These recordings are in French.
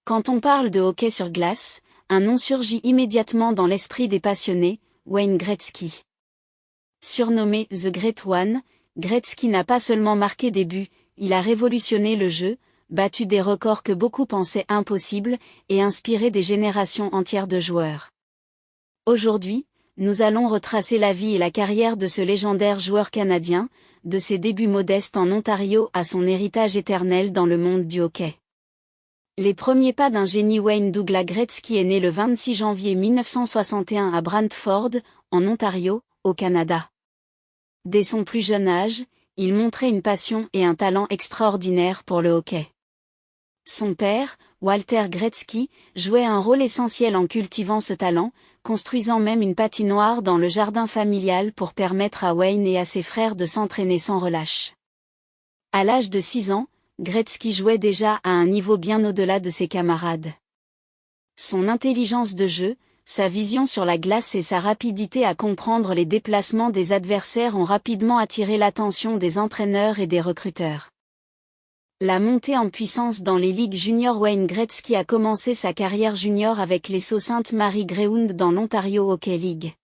Quand on parle de hockey sur glace, un nom surgit immédiatement dans l'esprit des passionnés, Wayne Gretzky. Surnommé The Great One, Gretzky n'a pas seulement marqué des buts, il a révolutionné le jeu, battu des records que beaucoup pensaient impossibles, et inspiré des générations entières de joueurs. Aujourd'hui, nous allons retracer la vie et la carrière de ce légendaire joueur canadien, de ses débuts modestes en Ontario à son héritage éternel dans le monde du hockey. Les premiers pas d'un génie. Wayne Douglas Gretzky est né le 26 janvier 1961 à Brantford, en Ontario, au Canada. Dès son plus jeune âge, il montrait une passion et un talent extraordinaires pour le hockey. Son père, Walter Gretzky, jouait un rôle essentiel en cultivant ce talent, construisant même une patinoire dans le jardin familial pour permettre à Wayne et à ses frères de s'entraîner sans relâche. À l'âge de 6 ans, Gretzky jouait déjà à un niveau bien au-delà de ses camarades. Son intelligence de jeu, sa vision sur la glace et sa rapidité à comprendre les déplacements des adversaires ont rapidement attiré l'attention des entraîneurs et des recruteurs. La montée en puissance dans les ligues juniors. Wayne Gretzky a commencé sa carrière junior avec les Sault Ste. Marie Greyhounds dans l'Ontario Hockey League.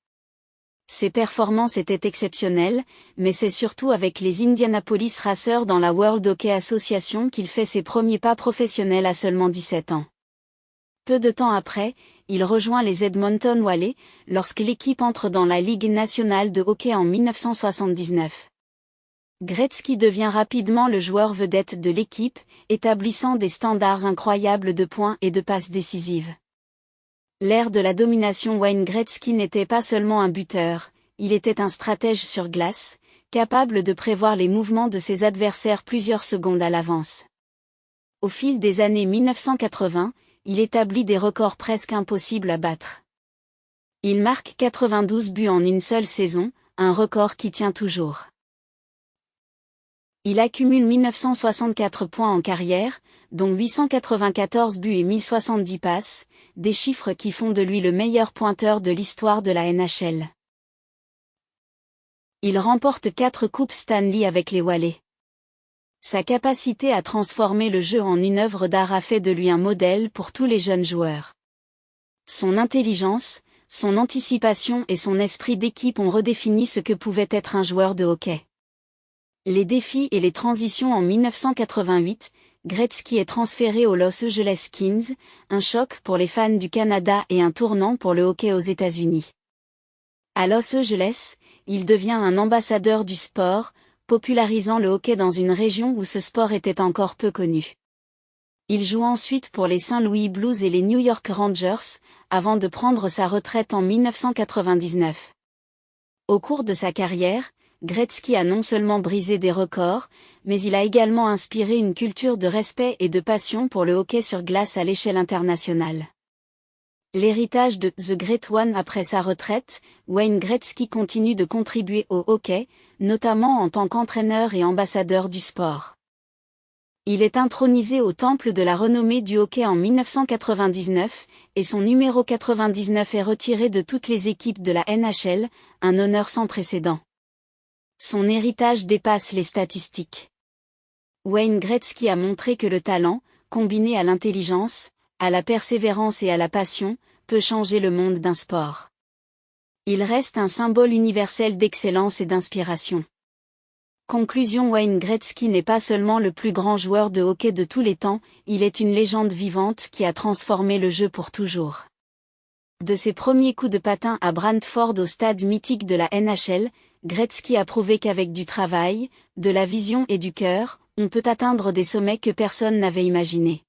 Ses performances étaient exceptionnelles, mais c'est surtout avec les Indianapolis Racers dans la World Hockey Association qu'il fait ses premiers pas professionnels à seulement 17 ans. Peu de temps après, il rejoint les Edmonton Oilers, lorsque l'équipe entre dans la Ligue nationale de hockey en 1979. Gretzky devient rapidement le joueur vedette de l'équipe, établissant des standards incroyables de points et de passes décisives. L'ère de la domination. Wayne Gretzky n'était pas seulement un buteur, il était un stratège sur glace, capable de prévoir les mouvements de ses adversaires plusieurs secondes à l'avance. Au fil des années 1980, il établit des records presque impossibles à battre. Il marque 92 buts en une seule saison, un record qui tient toujours. Il accumule 1964 points en carrière, dont 894 buts et 1070 passes, des chiffres qui font de lui le meilleur pointeur de l'histoire de la NHL. Il remporte 4 coupes Stanley avec les Oilers. Sa capacité à transformer le jeu en une œuvre d'art a fait de lui un modèle pour tous les jeunes joueurs. Son intelligence, son anticipation et son esprit d'équipe ont redéfini ce que pouvait être un joueur de hockey. Les défis et les transitions. En 1988, Gretzky est transféré aux Los Angeles Kings, un choc pour les fans du Canada et un tournant pour le hockey aux États-Unis. À Los Angeles, il devient un ambassadeur du sport, popularisant le hockey dans une région où ce sport était encore peu connu. Il joue ensuite pour les Saint Louis Blues et les New York Rangers, avant de prendre sa retraite en 1999. Au cours de sa carrière, Gretzky a non seulement brisé des records, mais il a également inspiré une culture de respect et de passion pour le hockey sur glace à l'échelle internationale. L'héritage de The Great One. Après sa retraite, Wayne Gretzky continue de contribuer au hockey, notamment en tant qu'entraîneur et ambassadeur du sport. Il est intronisé au Temple de la renommée du hockey en 1999, et son numéro 99 est retiré de toutes les équipes de la NHL, un honneur sans précédent. Son héritage dépasse les statistiques. Wayne Gretzky a montré que le talent, combiné à l'intelligence, à la persévérance et à la passion, peut changer le monde d'un sport. Il reste un symbole universel d'excellence et d'inspiration. Conclusion. Wayne Gretzky n'est pas seulement le plus grand joueur de hockey de tous les temps, il est une légende vivante qui a transformé le jeu pour toujours. De ses premiers coups de patin à Brantford au stade mythique de la NHL, Gretzky a prouvé qu'avec du travail, de la vision et du cœur, on peut atteindre des sommets que personne n'avait imaginés.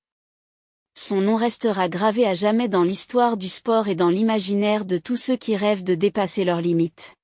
Son nom restera gravé à jamais dans l'histoire du sport et dans l'imaginaire de tous ceux qui rêvent de dépasser leurs limites.